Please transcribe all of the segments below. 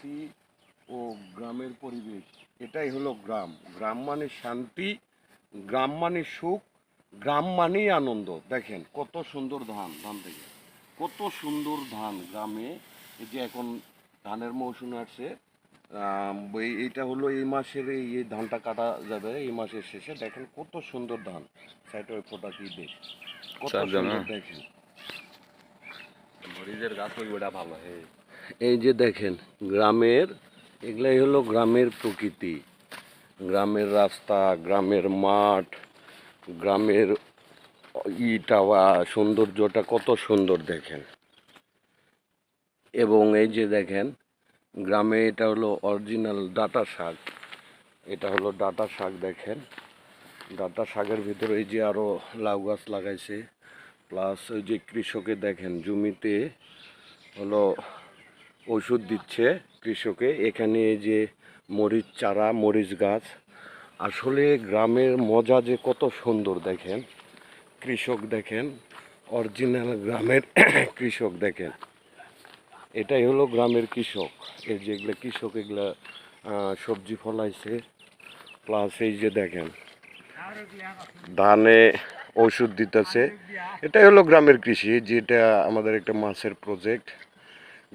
শান্তি ও গ্রামের পরিবেশ, এটাই হলো গ্রাম। গ্রাম মানে শান্তি, গ্রাম মানে সুখ, গ্রাম মানেই আনন্দ। দেখেন কত সুন্দর ধান, ধান থেকে কত সুন্দর ধান গ্রামে। এই যে এখন ধানের মৌসুম আসছে, এইটা হলো এই মাসের, এই ধানটা কাটা যাবে এই মাসের শেষে। দেখেন কত সুন্দর ধান, সাইড ওই ফোটা কি দেখ, কত সুন্দর দেখেন। মরিচের গাছ ওইটা ভালো। এই যে দেখেন গ্রামের, এগুলাই হলো গ্রামের প্রকৃতি, গ্রামের রাস্তা, গ্রামের মাঠ, গ্রামের টাওয়া, সৌন্দর্যটা কত সুন্দর দেখেন। এবং এই যে দেখেন গ্রামে এটা হলো অরিজিনাল ডাঁটা শাক, এটা হলো ডাঁটা শাক। দেখেন ডাঁটা শাকের ভিতরে এই যে আরও লাউ গাছ লাগাইছে, প্লাস ওই যে কৃষকে দেখেন জমিতে হলো ওষুধ দিচ্ছে কৃষকে। এখানে এই যে মরিচ চারা, মরিচ গাছ। আসলে গ্রামের মজা যে কত সুন্দর দেখেন। কৃষক দেখেন, অরিজিনাল গ্রামের কৃষক দেখেন। এটাই হলো গ্রামের কৃষক। এই যে এগুলো কৃষক, এগুলা সবজি ফলাইছে, প্লাস এই যে দেখেন ধানে ওষুধ দিতেছে। এটাই হলো গ্রামের কৃষি, যেটা আমাদের একটা মাছের প্রজেক্ট।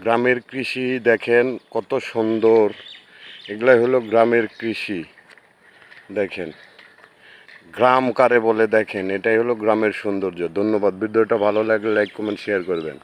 গ্রামের কৃষি দেখেন কত সুন্দর, এগুলাই হলো গ্রামের কৃষি। দেখেন গ্রাম কারে বলে, দেখেন এটাই হলো গ্রামের সৌন্দর্য। ধন্যবাদ। ভিডিওটা ভালো লাগলে লাইক কমেন্ট শেয়ার করবেন।